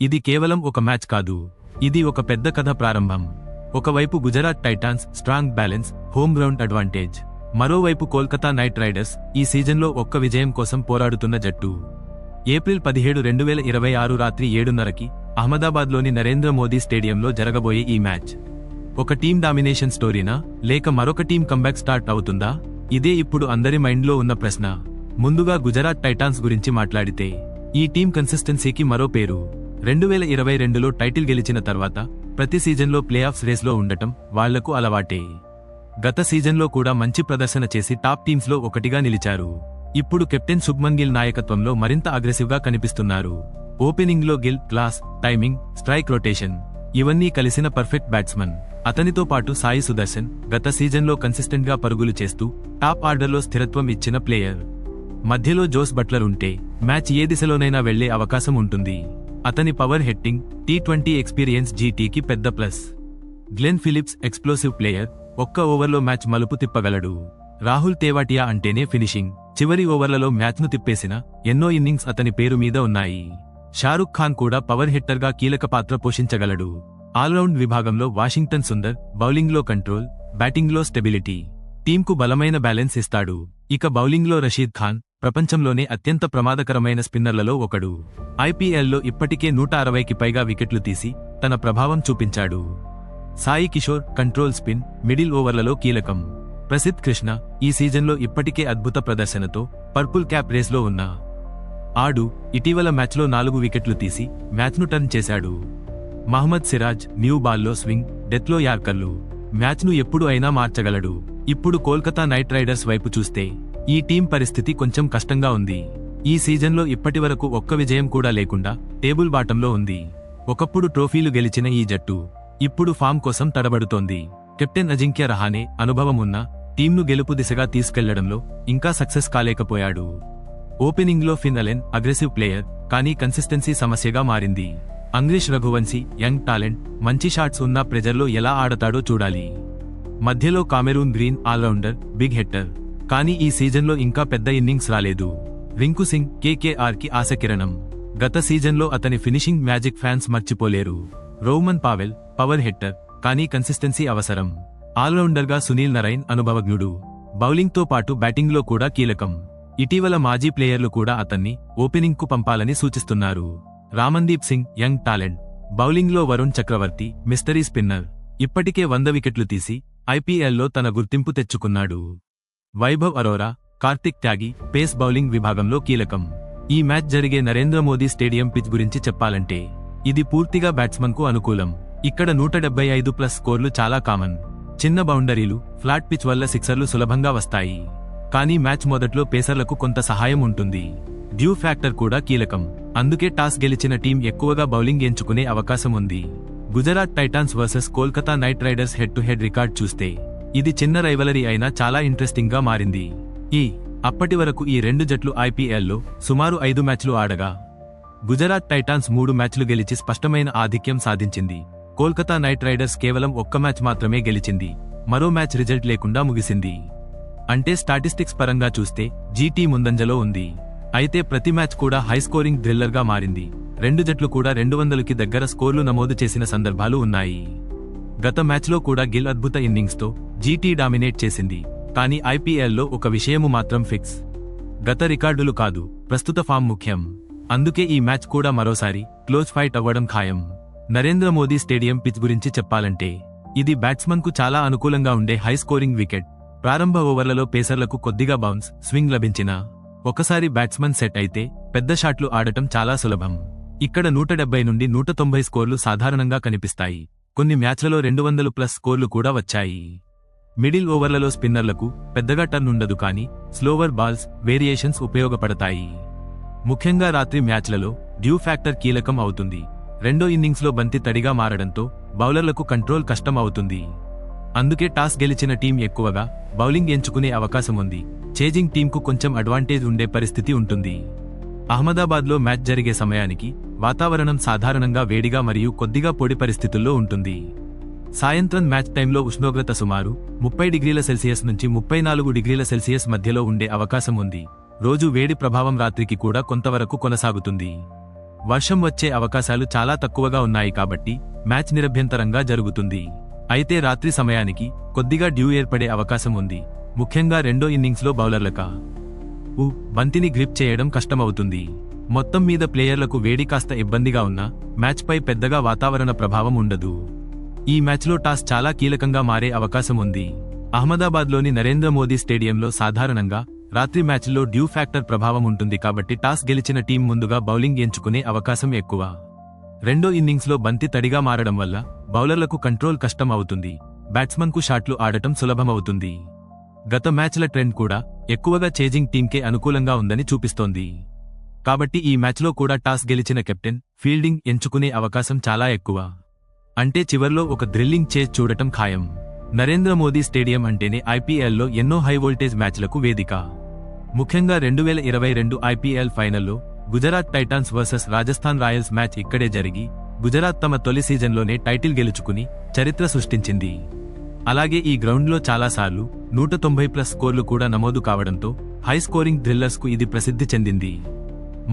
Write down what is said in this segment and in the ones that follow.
ఇది కేవలం ఒక మ్యాచ్ కాదు, ఇది ఒక పెద్ద కథ ప్రారంభం. ఒకవైపు Gujarat Titans strong balance, home ground advantage. మరోవైపు కోల్కతా నైట్ రైడర్స్ ఈ సీజన్లో ఒక్క విజయం కోసం పోరాడుతున్న జట్టు. ఏప్రిల్ 17, 2026 రాత్రి 7:30కి అహ్మదాబాద్లోని నరేంద్ర మోదీ స్టేడియంలో జరగబోయే ఈ మ్యాచ్ ఒక టీం డామినేషన్ స్టోరీనా, లేక మరొక టీం కంబ్యాక్ స్టార్ట్ అవుతుందా? ఇదే ఇప్పుడు అందరి మైండ్లో ఉన్న ప్రశ్న. ముందుగా గుజరాత్ టైటాన్స్ గురించి మాట్లాడితే, ఈ టీం కన్సిస్టెన్సీకి మరో పేరు. 2022లో టైటిల్ గెలిచిన తర్వాత ప్రతి సీజన్లో ప్లేఆఫ్స్ రేస్లో ఉండటం వాళ్లకు అలవాటే. గత సీజన్లో కూడా మంచి ప్రదర్శన చేసి టాప్ టీమ్స్లో ఒకటిగా నిలిచారు. ఇప్పుడు కెప్టెన్ శుభ్మన్ గిల్ నాయకత్వంలో మరింత అగ్రెసివ్గా కనిపిస్తున్నారు. ఓపెనింగ్లో Gill class, timing, strike rotation ఇవన్నీ కలిసిన పర్ఫెక్ట్ బ్యాట్స్మన్. అతనితో పాటు సాయి సుదర్శన్ గత సీజన్లో కన్సిస్టెంట్గా పరుగులు చేస్తూ టాప్ ఆర్డర్లో స్థిరత్వం ఇచ్చిన ప్లేయర్. మధ్యలో జోస్ బట్లర్ ఉంటే మ్యాచ్ ఏ దిశలోనైనా వెళ్లే అవకాశం ఉంటుంది. అతని పవర్ హిట్టింగ్, T20 ఎక్స్పీరియన్స్ జీటీకి పెద్ద plus. Glenn Phillips explosive player, ఒక్క ఓవర్లో మ్యాచ్ మలుపు తిప్పగలడు. రాహుల్ తేవాటియా అంటేనే ఫినిషింగ్, చివరి ఓవర్లలో మ్యాచ్ను తిప్పేసిన ఎన్నో ఇన్నింగ్స్ అతని పేరు మీద ఉన్నాయి. షారుఖ్ ఖాన్ కూడా పవర్ హిట్టర్గా కీలక పాత్ర పోషించగలడు. ఆల్రౌండ్ విభాగంలో వాషింగ్టన్ సుందర్ బౌలింగ్లో కంట్రోల్, బ్యాటింగ్లో స్టెబిలిటీ, టీంకు బలమైన బ్యాలెన్స్ ఇస్తాడు. ఇక బౌలింగ్లో రషీద్ ఖాన్ ప్రపంచంలోనే అత్యంత ప్రమాదకరమైన స్పిన్నర్లలో ఒకడు. ఐపీఎల్లో ఇప్పటికే 160కి పైగా వికెట్లు తీసి తన ప్రభావం చూపించాడు. Sai Kishore control spin, middle ఓవర్లలో కీలకం. ప్రసిద్ధ్ కృష్ణ ఈ సీజన్లో ఇప్పటికే అద్భుత ప్రదర్శనతో పర్పుల్ క్యాప్ రేస్లో ఉన్నా ఆడు ఇటీవల మ్యాచ్లో 4 వికెట్లు తీసి మ్యాచ్ను టర్న్ చేశాడు. మహమ్మద్ సిరాజ్ న్యూ బాల్లో స్వింగ్, డెత్లో యార్కర్లు, మ్యాచ్ను ఎప్పుడు అయినా మార్చగలడు. ఇప్పుడు కోల్కతా నైట్ రైడర్స్ వైపు చూస్తే ఈ టీం పరిస్థితి కొంచెం కష్టంగా ఉంది. ఈ సీజన్లో ఇప్పటివరకు ఒక్క విజయం కూడా లేకుండా టేబుల్ బాటంలో ఉంది. ఒకప్పుడు ట్రోఫీలు గెలిచిన ఈ జట్టు ఇప్పుడు ఫామ్ కోసం తడబడుతోంది. కెప్టెన్ అజింక్య రహానే అనుభవం ఉన్న టీంను గెలుపు దిశగా తీసుకెళ్లడంలో ఇంకా సక్సెస్ కాలేకపోయాడు. ఓపెనింగ్లో ఫిన్ అలెన్ అగ్రెసివ్ ప్లేయర్, కానీ కన్సిస్టెన్సీ సమస్యగా మారింది. అంగ్రీష్ రఘువంశీ యంగ్ టాలెంట్, మంచి షాట్స్ ఉన్న ప్రెజర్లో ఎలా ఆడతాడో చూడాలి. మధ్యలో Cameron Green allrounder, big hitter, కానీ ఈ సీజన్లో ఇంకా పెద్ద ఇన్నింగ్స్ రాలేదు. రింకు సింగ్ కేకేఆర్కి ఆశకిరణం. గత సీజన్లో అతని ఫినిషింగ్ మ్యాజిక్ ఫ్యాన్స్ మర్చిపోలేరు. రోమన్ పావెల్ పవర్ హిట్టర్, కానీ కన్సిస్టెన్సీ అవసరం. ఆల్రౌండర్గా సునీల్ నరైన్ అనుభవజ్ఞుడు, బౌలింగ్తో పాటు బ్యాటింగ్లో కూడా కీలకం. ఇటీవల మాజీ ప్లేయర్లు కూడా అతన్ని ఓపెనింగ్కు పంపాలని సూచిస్తున్నారు. రామన్దీప్ సింగ్ యంగ్ టాలెంట్, బౌలింగ్లో వరుణ్ చక్రవర్తి మిస్టరీ స్పిన్నర్, ఇప్పటికే 100 వికెట్లు తీసి ఐపీఎల్లో తన గుర్తింపు తెచ్చుకున్నాడు. వైభవ్ అరోరా, కార్తిక్ త్యాగి పేస్ బౌలింగ్ విభాగంలో కీలకం. ఈ మ్యాచ్ జరిగే నరేంద్ర మోదీ స్టేడియం పిచ్ గురించి చెప్పాలంటే ఇది పూర్తిగా బ్యాట్స్మన్కు అనుకూలం. ఇక్కడ 175+ స్కోర్లు చాలా కామన్. చిన్న బౌండరీలు, ఫ్లాట్ పిచ్ వల్ల సిక్సర్లు సులభంగా వస్తాయి. కానీ మ్యాచ్ మొదట్లో పేసర్లకు కొంత సహాయం ఉంటుంది. డ్యూ ఫ్యాక్టర్ కూడా కీలకం. అందుకే టాస్ గెలిచిన టీం ఎక్కువగా బౌలింగ్ ఎంచుకునే అవకాశం ఉంది. Gujarat Titans versus Kolkata night riders head to head record చూస్తే ఇది చిన్న రైవలరీ అయినా చాలా ఇంట్రెస్టింగ్ గా మారింది. అప్పటి వరకు ఈ రెండు జట్లు ఐపీఎల్లో సుమారు 5 మ్యాచ్లు ఆడగా గుజరాత్ టైటాన్స్ 3 మ్యాచ్లు గెలిచి స్పష్టమైన ఆధిక్యం సాధించింది. కోల్కతా నైట్ రైడర్స్ కేవలం ఒక్క మ్యాచ్ మాత్రమే గెలిచింది, మరో మ్యాచ్ రిజల్ట్ లేకుండా ముగిసింది. అంటే స్టాటిస్టిక్స్ పరంగా చూస్తే జీటీ ముందంజలో ఉంది. అయితే ప్రతి మ్యాచ్ కూడా హై స్కోరింగ్ థ్రిల్లర్గా మారింది. రెండు జట్లు కూడా 200కి దగ్గర స్కోర్లు నమోదు చేసిన సందర్భాలు ఉన్నాయి. గత మ్యాచ్లో కూడా గిల్ అద్భుత ఇన్నింగ్స్తో జీటీ డామినేట్ చేసింది. కానీ ఐపీఎల్లో ఒక విషయము మాత్రం ఫిక్స్, గత రికార్డులు కాదు, ప్రస్తుత ఫామ్ ముఖ్యం. అందుకే ఈ మ్యాచ్ కూడా మరోసారి క్లోజ్ ఫైట్ అవ్వడం ఖాయం. నరేంద్ర మోదీ స్టేడియం పిచ్ గురించి చెప్పాలంటే ఇది బ్యాట్స్మన్కు చాలా అనుకూలంగా ఉండే హై స్కోరింగ్ వికెట్. ప్రారంభ ఓవర్లలో పేసర్లకు కొద్దిగా బౌన్స్, స్వింగ్ లభించినా ఒకసారి బ్యాట్స్మన్ సెట్ అయితే పెద్ద షాట్లు ఆడటం చాలా సులభం. ఇక్కడ 170 నుండి 190 స్కోర్లు సాధారణంగా కనిపిస్తాయి. కొన్ని మ్యాచ్లలో 200+ స్కోర్లు కూడా వచ్చాయి. మిడిల్ ఓవర్లలో స్పిన్నర్లకు పెద్దగా టర్న్ ఉండదు, కానీ స్లోవర్ బాల్స్, వేరియేషన్స్ ఉపయోగపడతాయి. ముఖ్యంగా రాత్రి మ్యాచ్లలో డ్యూ ఫ్యాక్టర్ కీలకం అవుతుంది. రెండో ఇన్నింగ్స్లో బంతి తడిగా మారడంతో బౌలర్లకు కంట్రోల్ కష్టం అవుతుంది. అందుకే టాస్ గెలిచిన టీం ఎక్కువగా బౌలింగ్ ఎంచుకునే అవకాశం ఉంది. చేజింగ్ టీంకు కొంచెం అడ్వాంటేజ్ ఉండే పరిస్థితి ఉంటుంది. అహ్మదాబాద్లో మ్యాచ్ జరిగే సమయానికి వాతావరణం సాధారణంగా వేడిగా మరియు కొద్దిగా పొడి పరిస్థితుల్లో ఉంటుంది. సాయంత్రం మ్యాచ్ టైంలో ఉష్ణోగ్రత సుమారు 30°C నుంచి 34°C మధ్యలో ఉండే అవకాశం ఉంది. రోజు వేడి ప్రభావం రాత్రికి కూడా కొంతవరకు కొనసాగుతుంది. వర్షం వచ్చే అవకాశాలు చాలా తక్కువగా ఉన్నాయి కాబట్టి మ్యాచ్ నిరభ్యంతరంగా జరుగుతుంది. అయితే రాత్రి సమయానికి కొద్దిగా డ్యూ ఏర్పడే అవకాశం ఉంది. ముఖ్యంగా రెండో ఇన్నింగ్స్లో బౌలర్లక బంతిని గ్రిప్ చేయడం కష్టమవుతుంది. మొత్తం మీద ప్లేయర్లకు వేడి కాస్త ఇబ్బందిగా ఉన్నా మ్యాచ్పై పెద్దగా వాతావరణ ప్రభావం ఉండదు. ఈ మ్యాచ్లో టాస్ చాలా కీలకంగా మారే అవకాశం ఉంది. అహ్మదాబాద్లోని నరేంద్ర మోదీ స్టేడియంలో సాధారణంగా రాత్రి మ్యాచ్ల్లో డ్యూ ఫ్యాక్టర్ ప్రభావం ఉంటుంది కాబట్టి టాస్ గెలిచిన టీం ముందుగా బౌలింగ్ ఎంచుకునే అవకాశం ఎక్కువ. రెండో ఇన్నింగ్స్లో బంతి తడిగా మారడం వల్ల బౌలర్లకు కంట్రోల్ కష్టం అవుతుంది. బ్యాట్స్మన్కు షాట్లు ఆడటం సులభమవుతుంది. గత మ్యాచ్ల ట్రెండ్ కూడా ఎక్కువగా చేజింగ్ టీంకే అనుకూలంగా ఉందని చూపిస్తోంది. కాబట్టి ఈ మ్యాచ్లో కూడా టాస్ గెలిచిన కెప్టెన్ ఫీల్డింగ్ ఎంచుకునే అవకాశం చాలా ఎక్కువ. అంటే చివర్లో ఒక థ్రిల్లింగ్ చేజ్ చూడటం ఖాయం. నరేంద్ర మోదీ స్టేడియం అంటేనే ఐపీఎల్లో ఎన్నో హైవోల్టేజ్ మ్యాచ్లకు వేదిక. ముఖ్యంగా 2022 ఐపీఎల్ ఫైనల్లో Gujarat Titans versus Rajasthan Royals match ఇక్కడే జరిగి గుజరాత్ తమ తొలి సీజన్లోనే టైటిల్ గెలుచుకుని చరిత్ర సృష్టించింది. అలాగే ఈ గ్రౌండ్లో చాలాసార్లు 190+ స్కోర్లు కూడా నమోదు కావడంతో హై స్కోరింగ్ థ్రిల్లర్స్కు ఇది ప్రసిద్ధి చెందింది.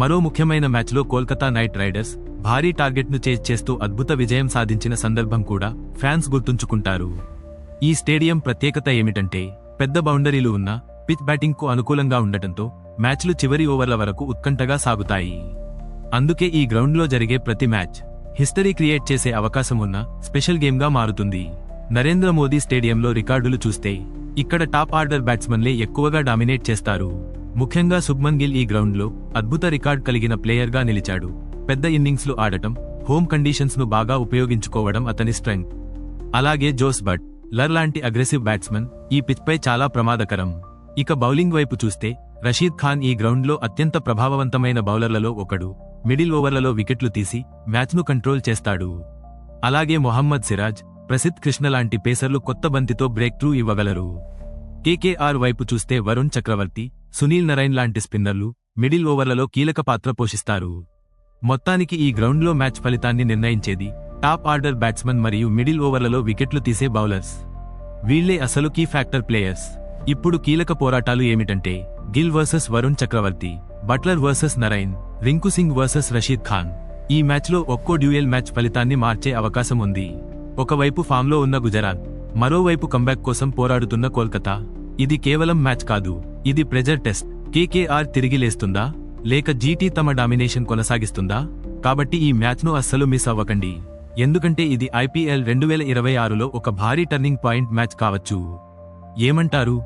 మరో ముఖ్యమైన మ్యాచ్లో కోల్కతా నైట్ రైడర్స్ భారీ టార్గెట్ను చేజ్ చేస్తూ అద్భుత విజయం సాధించిన సందర్భం కూడా ఫ్యాన్స్ గుర్తుంచుకుంటారు. ఈ స్టేడియం ప్రత్యేకత ఏమిటంటే పెద్ద బౌండరీలు ఉన్న పిచ్ బ్యాటింగ్కు అనుకూలంగా ఉండటంతో మ్యాచ్లు చివరి ఓవర్ల వరకు ఉత్కంఠగా సాగుతాయి. అందుకే ఈ గ్రౌండ్లో జరిగే ప్రతి మ్యాచ్ హిస్టరీ క్రియేట్ చేసే అవకాశం ఉన్న స్పెషల్ గేమ్గా మారుతుంది. నరేంద్ర మోదీ స్టేడియంలో రికార్డులు చూస్తే ఇక్కడ టాప్ ఆర్డర్ బ్యాట్స్మన్లే ఎక్కువగా డామినేట్ చేస్తారు. ముఖ్యంగా శుభ్మన్ గిల్ ఈ గ్రౌండ్లో అద్భుత రికార్డ్ కలిగిన ప్లేయర్గా నిలిచాడు. పెద్ద ఇన్నింగ్స్లు ఆడటం, హోమ్ కండిషన్స్ను బాగా ఉపయోగించుకోవడం అతని స్ట్రెంగ్త్. అలాగే జోస్ బట్లర్ లాంటి అగ్రెసివ్ బ్యాట్స్మన్ ఈ పిచ్పై చాలా ప్రమాదకరం. ఇక బౌలింగ్ వైపు చూస్తే రషీద్ ఖాన్ ఈ గ్రౌండ్లో అత్యంత ప్రభావవంతమైన బౌలర్లలో ఒకడు. మిడిల్ ఓవర్లలో వికెట్లు తీసి మ్యాచ్ను కంట్రోల్ చేస్తాడు. అలాగే మొహమ్మద్ సిరాజ్, ప్రసిద్ధ్ కృష్ణ లాంటి పేసర్లు కొత్త బంతితో బ్రేక్ త్రూ ఇవ్వగలరు. కేకేఆర్ వైపు చూస్తే వరుణ్ చక్రవర్తి, సునీల్ నరైన్ లాంటి స్పిన్నర్లు మిడిల్ ఓవర్లలో కీలక పాత్ర పోషిస్తారు. మొత్తానికి ఈ గ్రౌండ్లో మ్యాచ్ ఫలితాన్ని నిర్ణయించేది టాప్ ఆర్డర్ బ్యాట్స్మన్ మరియు మిడిల్ ఓవర్లలో వికెట్లు తీసే బౌలర్స్. వీళ్లే అసలు కీ ఫ్యాక్టర్ ప్లేయర్స్. ఇప్పుడు కీలక పోరాటాలు ఏమిటంటే Gill versus Varun Chakravarthy, Butler versus Narine, Rinku Singh versus Rashid Khan. ఈ మ్యాచ్లో ఒక్కో డ్యూయల్ మ్యాచ్ ఫలితాన్ని మార్చే అవకాశం ఉంది. ఒకవైపు ఫామ్లో ఉన్న గుజరాత్, మరోవైపు కంబ్యాక్ కోసం పోరాడుతున్న కోల్కతా. ఇది కేవలం మ్యాచ్ కాదు, ఇది ప్రెజర్ టెస్ట్. కేకేఆర్ తిరిగి లేస్తుందా లేక జీటీ తమ డామినేషన్ కొనసాగిస్తుందా? కాబట్టి ఈ మ్యాచ్ను అస్సలు మిస్ అవ్వకండి. ఎందుకంటే ఇది ఐపీఎల్ 2026లో ఒక భారీ టర్నింగ్ పాయింట్ మ్యాచ్ కావచ్చు. ఏమంటారు?